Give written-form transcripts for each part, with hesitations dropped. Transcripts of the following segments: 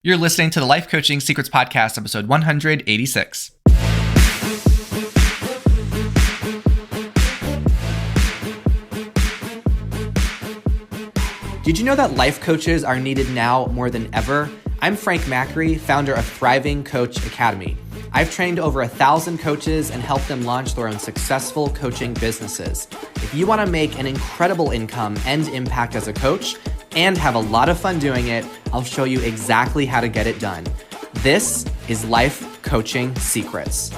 You're listening to the Life Coaching Secrets Podcast, episode 186. Did you know that life coaches are needed now more than ever? I'm Frank Macri, founder of Thriving Coach Academy. I've trained over 1,000 coaches and helped them launch their own successful coaching businesses. If you want to make an incredible income and impact as a coach and have a lot of fun doing it, I'll show you exactly how to get it done. This is Life Coaching Secrets.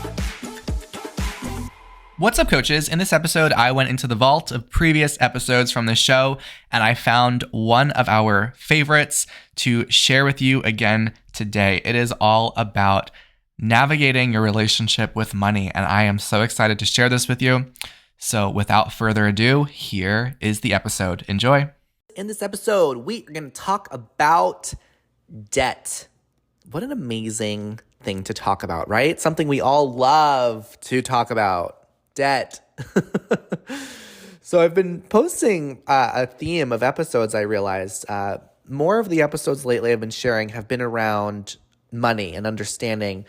What's up, coaches? In this episode, I went into the vault of previous episodes from the show, and I found one of our favorites to share with you again today. It is all about navigating your relationship with money, and I am so excited to share this with you. So without further ado, here is the episode. Enjoy. In this episode, we are going to talk about debt. What an amazing thing to talk about, right? Something we all love to talk about. Debt. So I've been posting a theme of episodes, I realized. More of the episodes lately I've been sharing have been around money and understanding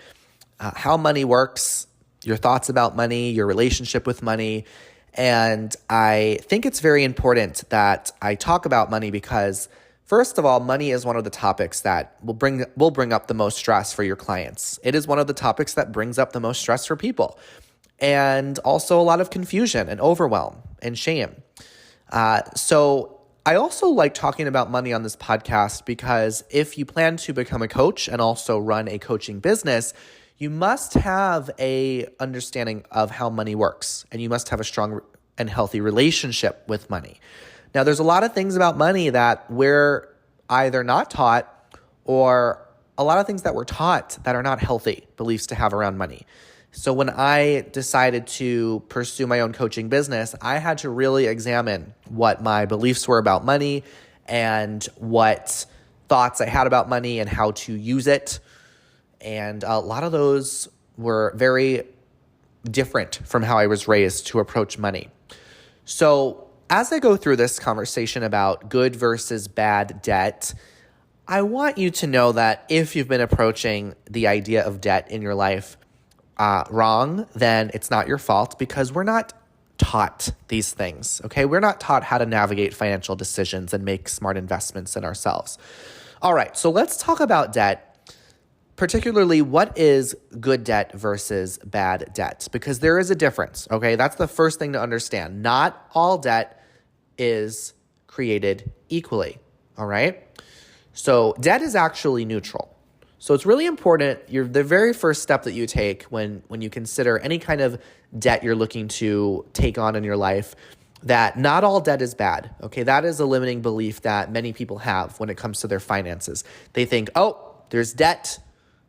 how money works, your thoughts about money, your relationship with money. And I think it's very important that I talk about money because, first of all, money is one of the topics that will bring up the most stress for your clients. It is one of the topics that brings up the most stress for people. And also a lot of confusion and overwhelm and shame. So I also like talking about money on this podcast because if you plan to become a coach and also run a coaching business, you must have a understanding of how money works, and you must have a strong and healthy relationship with money. Now, there's a lot of things about money that we're either not taught, or a lot of things that we're taught that are not healthy beliefs to have around money. So when I decided to pursue my own coaching business, I had to really examine what my beliefs were about money and what thoughts I had about money and how to use it. And a lot of those were very different from how I was raised to approach money. So as I go through this conversation about good versus bad debt, I want you to know that if you've been approaching the idea of debt in your life wrong, then it's not your fault because we're not taught these things, okay? We're not taught how to navigate financial decisions and make smart investments in ourselves. All right, so let's talk about debt, particularly what is good debt versus bad debt, because there is a difference, okay? That's the first thing to understand. Not all debt is created equally, all right? So debt is actually neutral. So it's really important, the very first step that you take when you consider any kind of debt you're looking to take on in your life, that not all debt is bad, okay? That is a limiting belief that many people have when it comes to their finances. They think, oh, there's debt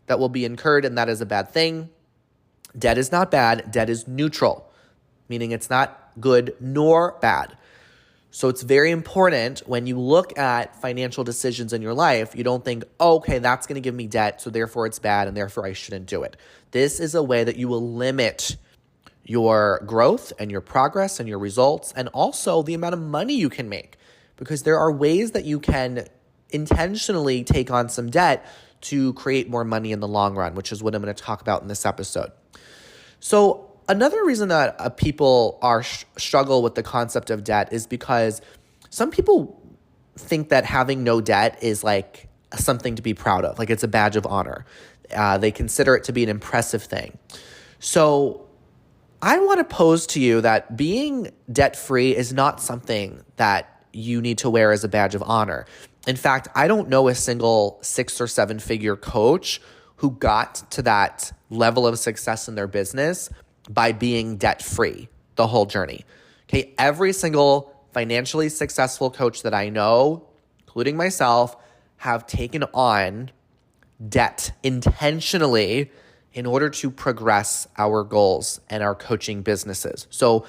that will be incurred and that is a bad thing. Debt is not bad, debt is neutral, meaning it's not good nor bad. So it's very important when you look at financial decisions in your life, you don't think, oh, okay, that's going to give me debt, so therefore it's bad and therefore I shouldn't do it. This is a way that you will limit your growth and your progress and your results and also the amount of money you can make, because there are ways that you can intentionally take on some debt to create more money in the long run, which is what I'm going to talk about in this episode. So another reason that people struggle with the concept of debt is because some people think that having no debt is like something to be proud of, like it's a badge of honor. They consider it to be an impressive thing. So I want to pose to you that being debt-free is not something that you need to wear as a badge of honor. In fact, I don't know a single 6 or 7 figure coach who got to that level of success in their business by being debt-free the whole journey. Okay, every single financially successful coach that I know, including myself, have taken on debt intentionally in order to progress our goals and our coaching businesses. So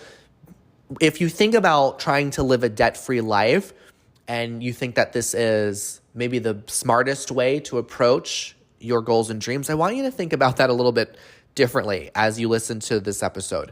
if you think about trying to live a debt-free life and you think that this is maybe the smartest way to approach your goals and dreams, I want you to think about that a little bit differently as you listen to this episode.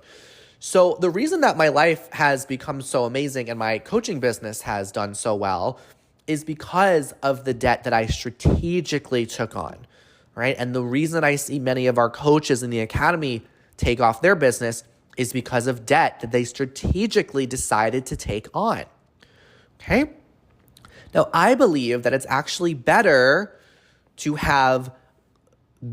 So the reason that my life has become so amazing and my coaching business has done so well is because of the debt that I strategically took on, right? And the reason I see many of our coaches in the academy take off their business is because of debt that they strategically decided to take on, okay? Now, I believe that it's actually better to have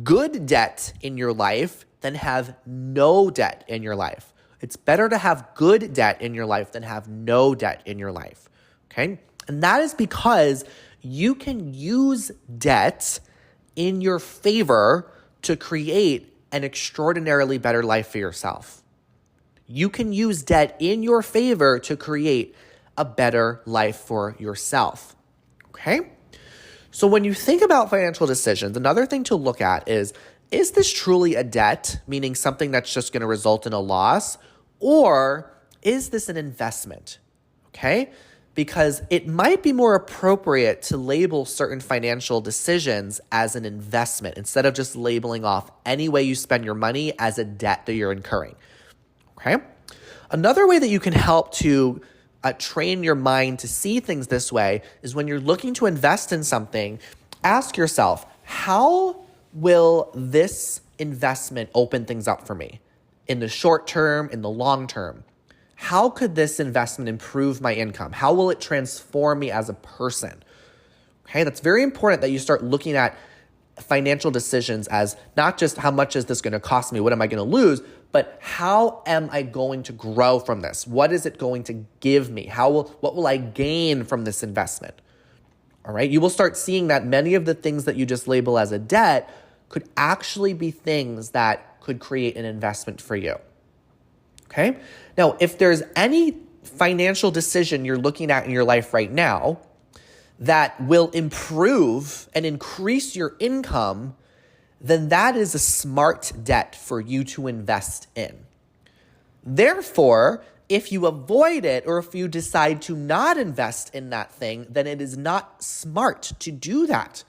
good debt in your life than have no debt in your life. It's better to have good debt in your life than have no debt in your life, okay? And that is because you can use debt in your favor to create an extraordinarily better life for yourself. You can use debt in your favor to create a better life for yourself, okay? So when you think about financial decisions, another thing to look at is this truly a debt, meaning something that's just going to result in a loss, or is this an investment, okay? Because it might be more appropriate to label certain financial decisions as an investment instead of just labeling off any way you spend your money as a debt that you're incurring, okay? Another way that you can help to train your mind to see things this way is when you're looking to invest in something, ask yourself, how will this investment open things up for me in the short term, in the long term? How could this investment improve my income? How will it transform me as a person? Okay, that's very important that you start looking at financial decisions as not just how much is this going to cost me, what am I going to lose, but how am I going to grow from this? What is it going to give me? What will I gain from this investment? All right, you will start seeing that many of the things that you just label as a debt could actually be things that could create an investment for you. Okay? Now, if there's any financial decision you're looking at in your life right now that will improve and increase your income, then that is a smart debt for you to invest in. Therefore, if you avoid it or if you decide to not invest in that thing, then it is not smart to do that.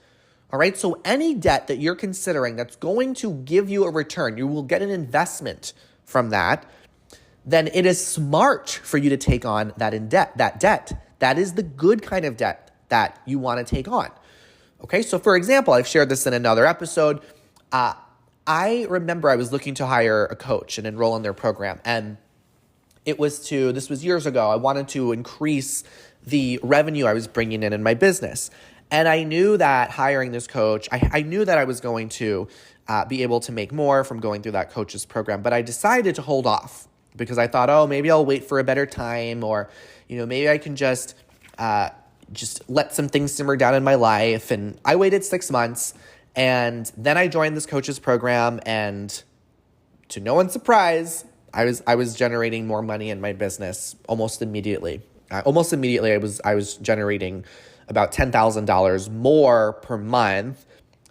All right? So any debt that you're considering that's going to give you a return, you will get an investment from that, then it is smart for you to take on that debt. That is the good kind of debt that you want to take on. Okay, so for example, I've shared this in another episode. I remember I was looking to hire a coach and enroll in their program. And this was years ago, I wanted to increase the revenue I was bringing in my business. And I knew that hiring this coach, I knew that I was going to be able to make more from going through that coach's program. But I decided to hold off because I thought, maybe I'll wait for a better time, or, maybe I can just let some things simmer down in my life. And I waited 6 months, and then I joined this coach's program, and to no one's surprise, I was generating more money in my business almost immediately. I was generating about $10,000 more per month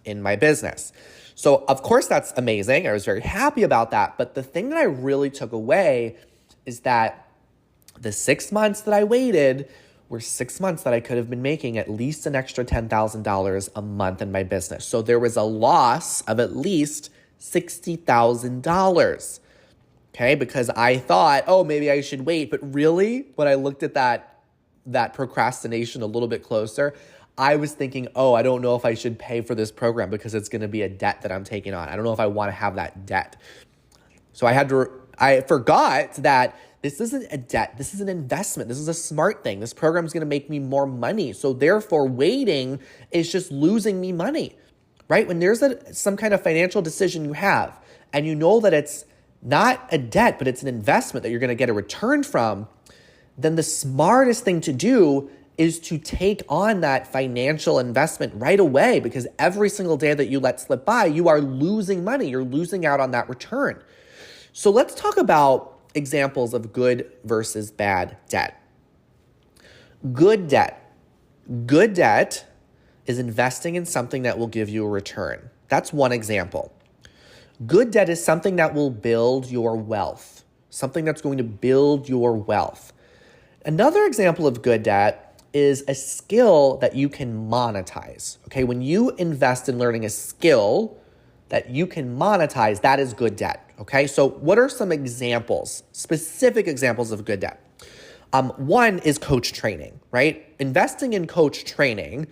in my business. So of course that's amazing. I was very happy about that. But the thing that I really took away is that the 6 months that I waited were 6 months that I could have been making at least an extra $10,000 a month in my business. So there was a loss of at least $60,000. Okay, because I thought, maybe I should wait. But really, when I looked at that procrastination a little bit closer, I was thinking, I don't know if I should pay for this program because it's going to be a debt that I'm taking on. I don't know if I want to have that debt. So I forgot that this isn't a debt. This is an investment. This is a smart thing. This program is going to make me more money. So therefore, waiting is just losing me money, right? When there's some kind of financial decision you have, and you know that it's not a debt, but it's an investment that you're going to get a return from, then the smartest thing to do is to take on that financial investment right away, because every single day that you let slip by, you are losing money. You're losing out on that return. So let's talk about examples of good versus bad debt. Good debt. Good debt is investing in something that will give you a return. That's one example. Good debt is something that will build your wealth, something that's going to build your wealth. Another example of good debt is a skill that you can monetize. Okay, when you invest in learning a skill that you can monetize, that is good debt. Okay, so what are some examples, specific examples of good debt? One is coach training, right? Investing in coach training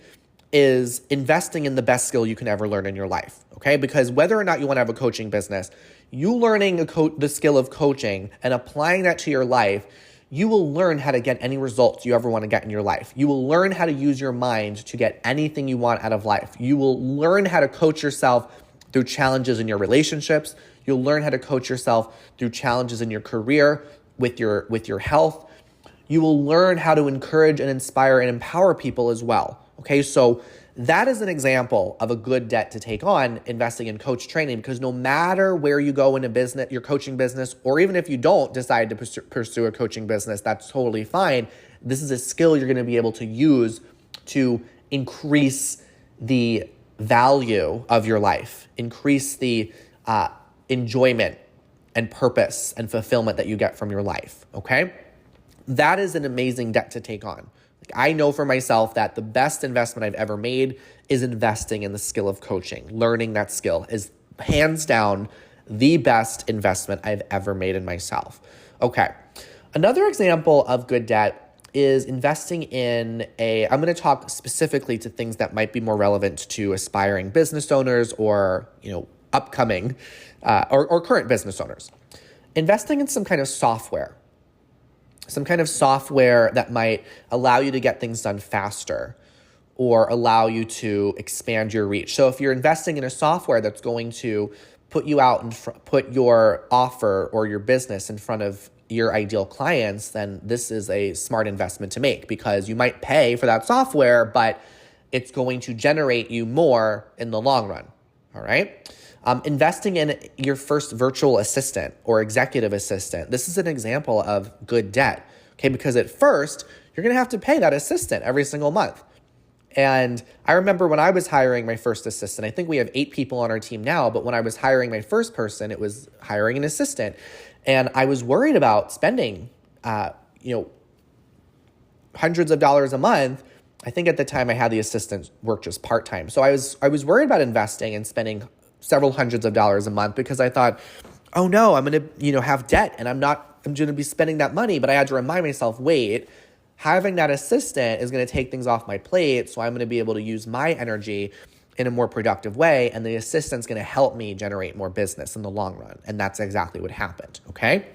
is investing in the best skill you can ever learn in your life, okay? Because whether or not you want to have a coaching business, you learning the skill of coaching and applying that to your life, you will learn how to get any results you ever want to get in your life. You will learn how to use your mind to get anything you want out of life. You will learn how to coach yourself through challenges in your relationships. You'll learn how to coach yourself through challenges in your career, with your health. You will learn how to encourage and inspire and empower people as well. Okay, so that is an example of a good debt to take on, investing in coach training, because no matter where you go in a business, your coaching business, or even if you don't decide to pursue a coaching business, that's totally fine. This is a skill you're going to be able to use to increase the value of your life, increase the enjoyment and purpose and fulfillment that you get from your life, okay? That is an amazing debt to take on. I know for myself that the best investment I've ever made is investing in the skill of coaching. Learning that skill is hands down the best investment I've ever made in myself. Okay. Another example of good debt is investing in I'm going to talk specifically to things that might be more relevant to aspiring business owners or, upcoming or current business owners. Investing in some kind of software that might allow you to get things done faster or allow you to expand your reach. So if you're investing in a software that's going to put you out and put your offer or your business in front of your ideal clients, then this is a smart investment to make, because you might pay for that software, but it's going to generate you more in the long run. All right. Investing in your first virtual assistant or executive assistant. This is an example of good debt, okay? Because at first, you're going to have to pay that assistant every single month. And I remember when I was hiring my first assistant, I think we have 8 people on our team now, but when I was hiring my first person, it was hiring an assistant. And I was worried about spending, hundreds of dollars a month. I think at the time I had the assistant work just part-time. So I was worried about investing and spending several hundreds of dollars a month, because I thought, oh no, I'm going to, have debt and I'm going to be spending that money. But I had to remind myself, wait, having that assistant is going to take things off my plate. So I'm going to be able to use my energy in a more productive way. And the assistant's going to help me generate more business in the long run. And that's exactly what happened. Okay.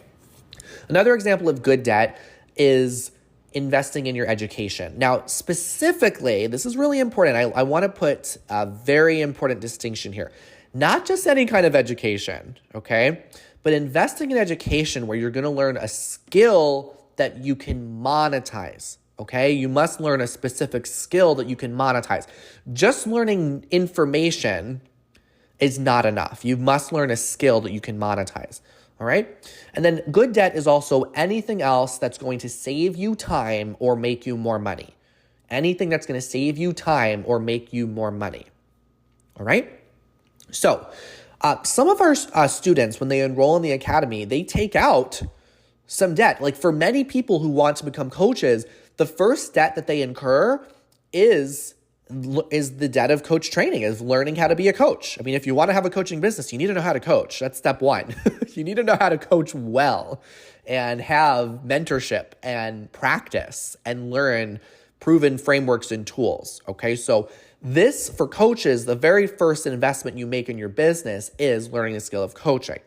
Another example of good debt is investing in your education. Now, specifically, this is really important. I want to put a very important distinction here. Not just any kind of education, okay? But investing in education where you're going to learn a skill that you can monetize, okay? You must learn a specific skill that you can monetize. Just learning information is not enough. You must learn a skill that you can monetize, all right? And then good debt is also anything else that's going to save you time or make you more money. Anything that's going to save you time or make you more money, all right? So some of our students, when they enroll in the academy, they take out some debt. Like for many people who want to become coaches, the first debt that they incur is the debt of coach training, is learning how to be a coach. I mean, if you want to have a coaching business, you need to know how to coach. That's step one. You need to know how to coach well and have mentorship and practice and learn proven frameworks and tools. Okay, so this, for coaches, the very first investment you make in your business is learning the skill of coaching,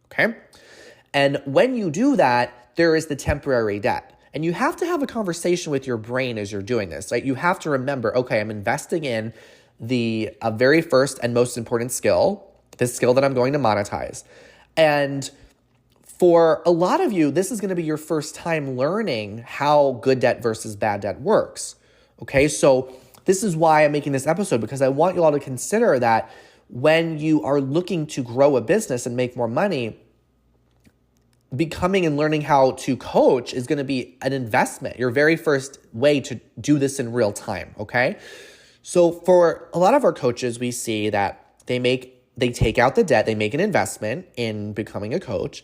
okay? And when you do that, there is the temporary debt. And you have to have a conversation with your brain as you're doing this, right? You have to remember, okay, I'm investing in the very first and most important skill, the skill that I'm going to monetize. And for a lot of you, this is going to be your first time learning how good debt versus bad debt works, okay? So this is why I'm making this episode, because I want you all to consider that when you are looking to grow a business and make more money, becoming and learning how to coach is going to be an investment, your very first way to do this in real time, okay? So for a lot of our coaches, we see that they take out the debt, they make an investment in becoming a coach,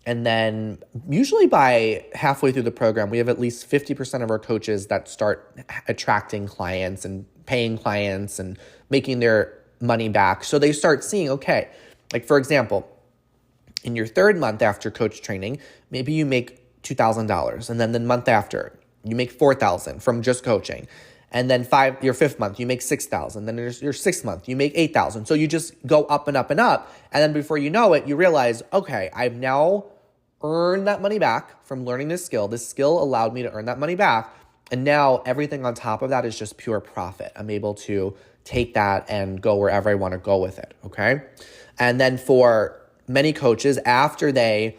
and then usually by halfway through the program, we have at least 50% of our coaches that start attracting clients and paying clients and making their money back. So they start seeing, okay, like for example, in your third month after coach training, maybe you make $2,000. And then the month after, you make $4,000 from just coaching. And then your fifth month, you make $6,000. Then your sixth month, you make $8,000. So you just go up and up and up. And then before you know it, you realize, okay, I've now earned that money back from learning this skill. This skill allowed me to earn that money back. And now everything on top of that is just pure profit. I'm able to take that and go wherever I want to go with it, okay? And then for many coaches, after they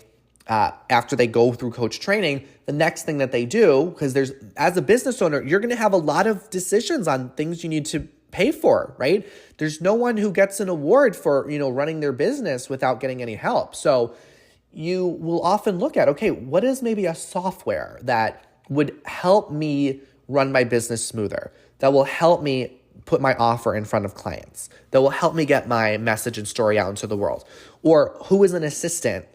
go through coach training, the next thing that they do, because as a business owner, you're going to have a lot of decisions on things you need to pay for, right? There's no one who gets an award for, running their business without getting any help. So you will often look at, okay, what is maybe a software that would help me run my business smoother, that will help me put my offer in front of clients, that will help me get my message and story out into the world? Or who is an assistant,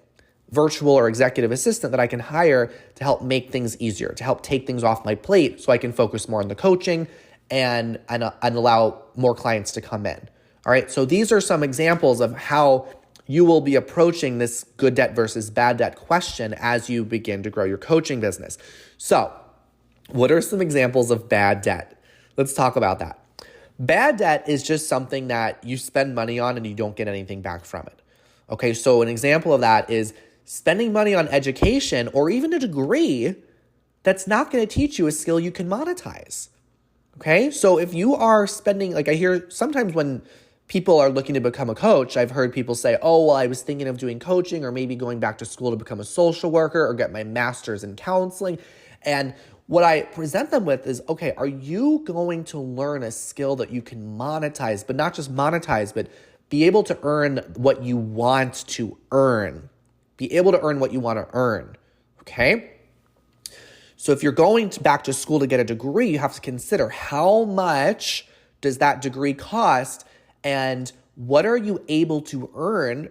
virtual or executive assistant, that I can hire to help make things easier, to help take things off my plate so I can focus more on the coaching and allow more clients to come in. All right, so these are some examples of how you will be approaching this good debt versus bad debt question as you begin to grow your coaching business. So what are some examples of bad debt? Let's talk about that. Bad debt is just something that you spend money on and you don't get anything back from it. Okay, so an example of that is spending money on education or even a degree that's not going to teach you a skill you can monetize. Okay, so if you are spending, like I hear sometimes when people are looking to become a coach, I've heard people say, oh, well, I was thinking of doing coaching or maybe going back to school to become a social worker or get my master's in counseling. And what I present them with is, okay, are you going to learn a skill that you can monetize, but not just monetize, but be able to earn what you want to earn? Be able to earn what you want to earn, okay? So if you're going back to school to get a degree, you have to consider how much does that degree cost and what are you able to earn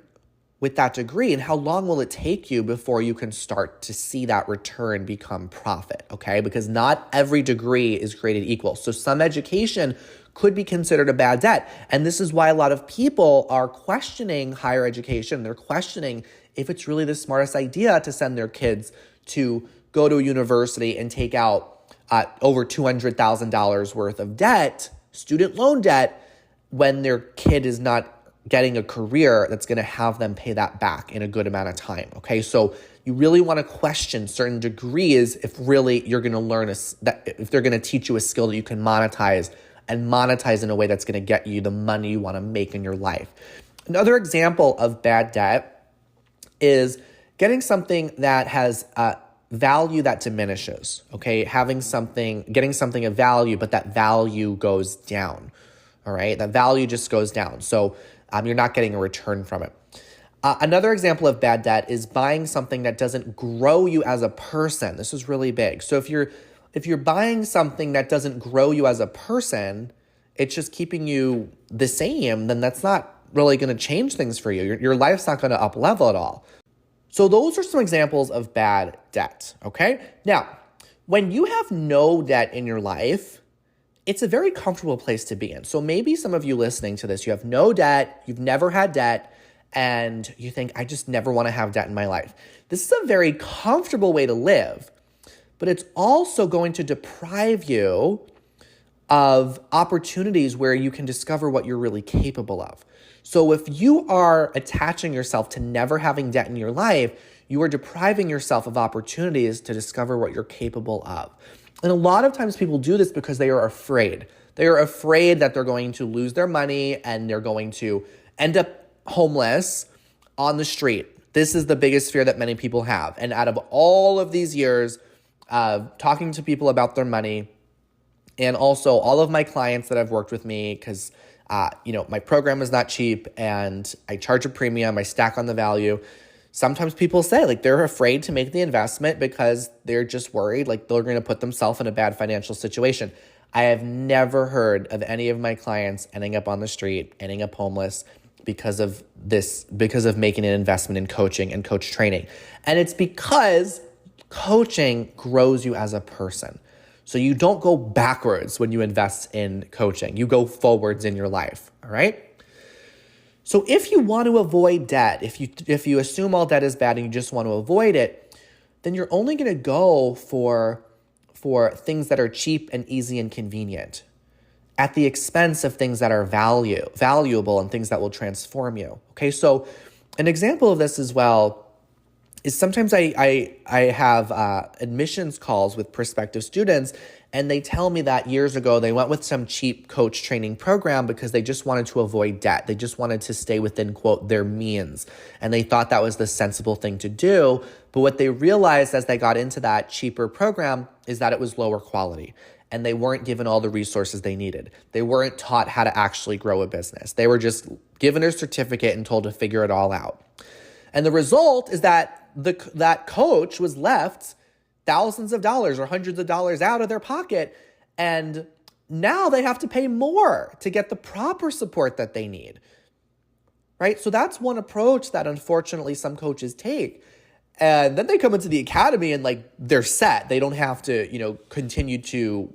with that degree, and how long will it take you before you can start to see that return become profit, okay? Because not every degree is created equal. So some education could be considered a bad debt. And this is why a lot of people are questioning higher education. They're questioning if it's really the smartest idea to send their kids to go to a university and take out over $200,000 worth of debt, student loan debt, when their kid is not getting a career that's going to have them pay that back in a good amount of time, okay? So you really want to question certain degrees if really you're going to learn if they're going to teach you a skill that you can monetize and monetize in a way that's going to get you the money you want to make in your life. Another example of bad debt is getting something that has value that diminishes, okay? Getting something of value, but that value goes down, all right? That value just goes down. So you're not getting a return from it. Another example of bad debt is buying something that doesn't grow you as a person. This is really big. So if you're buying something that doesn't grow you as a person, it's just keeping you the same, then that's not really going to change things for you. Your life's not going to up level at all. So those are some examples of bad debt, okay? Now, when you have no debt in your life, it's a very comfortable place to be in. So maybe some of you listening to this, you have no debt, you've never had debt, and you think, I just never want to have debt in my life. This is a very comfortable way to live, but it's also going to deprive you of opportunities where you can discover what you're really capable of. So if you are attaching yourself to never having debt in your life, you are depriving yourself of opportunities to discover what you're capable of. And a lot of times people do this because they are afraid. They are afraid that they're going to lose their money and they're going to end up homeless on the street. This is the biggest fear that many people have. And out of all of these years of talking to people about their money, and also all of my clients that have worked with me, because my program is not cheap and I charge a premium, I stack on the value. Sometimes people say they're afraid to make the investment because they're just worried they're going to put themselves in a bad financial situation. I have never heard of any of my clients ending up on the street, ending up homeless because of making an investment in coaching and coach training. And it's because coaching grows you as a person. So you don't go backwards when you invest in coaching. You go forwards in your life, all right? So if you want to avoid debt, if you assume all debt is bad and you just want to avoid it, then you're only going to go for things that are cheap and easy and convenient at the expense of things that are valuable and things that will transform you. Okay, so an example of this as well is sometimes I have admissions calls with prospective students, and they tell me that years ago they went with some cheap coach training program because they just wanted to avoid debt. They just wanted to stay within, quote, their means. And they thought that was the sensible thing to do. But what they realized as they got into that cheaper program is that it was lower quality. And they weren't given all the resources they needed. They weren't taught how to actually grow a business. They were just given a certificate and told to figure it all out. And the result is that that coach was left thousands of dollars or hundreds of dollars out of their pocket. And now they have to pay more to get the proper support that they need. Right? So that's one approach that unfortunately some coaches take. And then they come into the academy and like they're set. They don't have to, continue to,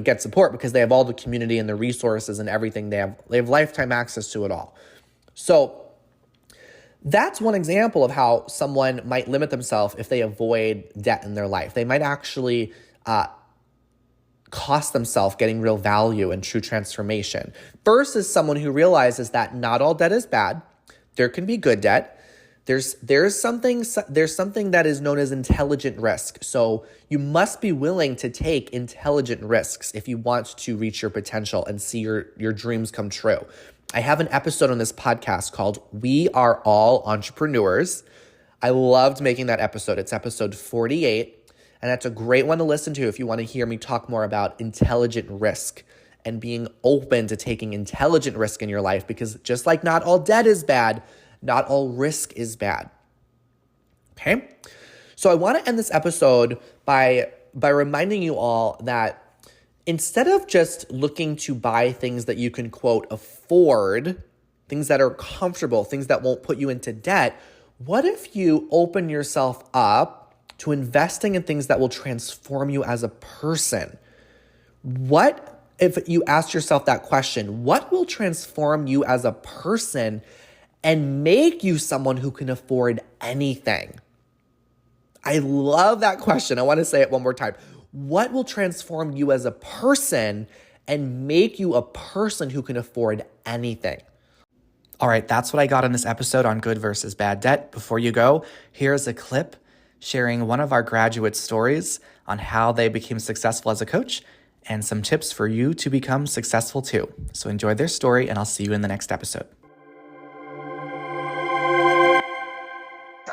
get support because they have all the community and the resources and everything. They have lifetime access to it all. So that's one example of how someone might limit themselves if they avoid debt in their life. They might actually cost themselves getting real value and true transformation versus someone who realizes that not all debt is bad. There can be good debt. There's something that is known as intelligent risk. So you must be willing to take intelligent risks if you want to reach your potential and see your dreams come true. I have an episode on this podcast called We Are All Entrepreneurs. I loved making that episode. It's episode 48. And that's a great one to listen to if you want to hear me talk more about intelligent risk and being open to taking intelligent risk in your life, because just like not all debt is bad, not all risk is bad. Okay? So I want to end this episode by reminding you all that instead of just looking to buy things that you can, quote, afford, things that are comfortable, things that won't put you into debt, what if you open yourself up to investing in things that will transform you as a person? What if you ask yourself that question? What will transform you as a person and make you someone who can afford anything? I love that question. I want to say it one more time. What will transform you as a person and make you a person who can afford anything? All right, that's what I got in this episode on good versus bad debt. Before you go, here's a clip sharing one of our graduate stories on how they became successful as a coach and some tips for you to become successful too. So enjoy their story, and I'll see you in the next episode.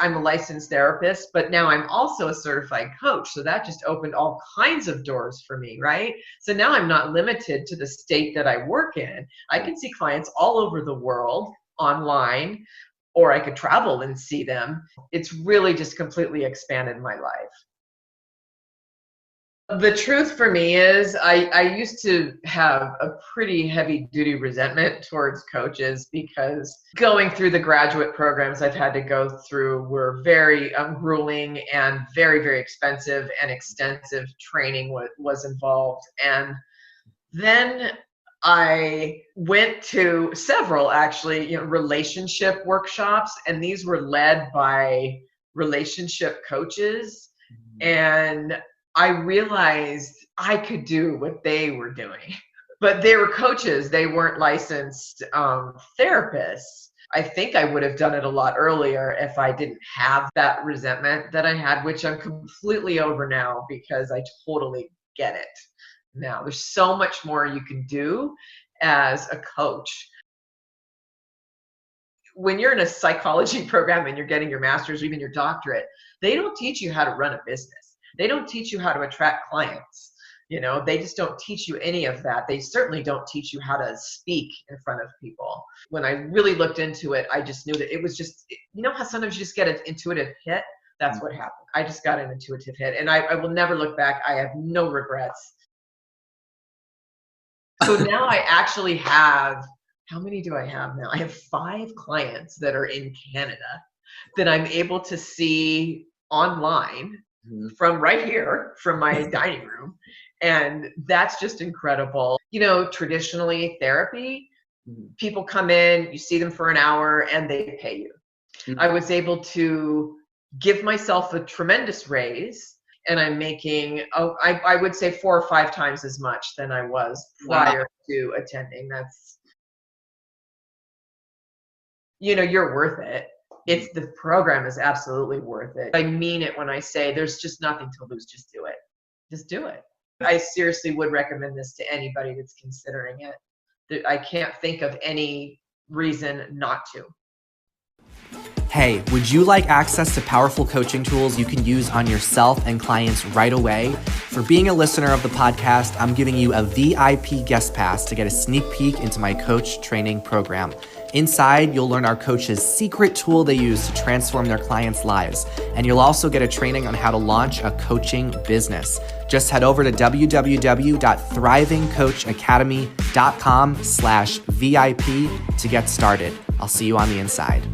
I'm a licensed therapist, but now I'm also a certified coach. So that just opened all kinds of doors for me, right? So now I'm not limited to the state that I work in. I can see clients all over the world online, or I could travel and see them. It's really just completely expanded my life. The truth for me is I used to have a pretty heavy duty resentment towards coaches because going through the graduate programs I've had to go through were very grueling and very, very expensive, and extensive training was involved. And then I went to several actually, relationship workshops, and these were led by relationship coaches. And I realized I could do what they were doing, but they were coaches. They weren't licensed therapists. I think I would have done it a lot earlier if I didn't have that resentment that I had, which I'm completely over now because I totally get it now. There's so much more you can do as a coach. When you're in a psychology program and you're getting your master's or even your doctorate, they don't teach you how to run a business. They don't teach you how to attract clients. They just don't teach you any of that. They certainly don't teach you how to speak in front of people. When I really looked into it, I just knew that it was just, how sometimes you just get an intuitive hit? That's what happened. I just got an intuitive hit, and I will never look back. I have no regrets. So now I actually have, how many do I have now? I have 5 clients that are in Canada that I'm able to see online from right here, from my dining room. And that's just incredible. Traditionally therapy, people come in, you see them for an hour and they pay you. I was able to give myself a tremendous raise, and I'm making, I would say 4 or 5 times as much than I was prior to attending. That's, you're worth it. The program is absolutely worth it. I mean it when I say there's just nothing to lose. Just do it. Just do it. I seriously would recommend this to anybody that's considering it. I can't think of any reason not to. Hey, would you like access to powerful coaching tools you can use on yourself and clients right away? For being a listener of the podcast, I'm giving you a VIP guest pass to get a sneak peek into my coach training program. Inside, you'll learn our coaches' secret tool they use to transform their clients' lives. And you'll also get a training on how to launch a coaching business. Just head over to www.thrivingcoachacademy.com/VIP to get started. I'll see you on the inside.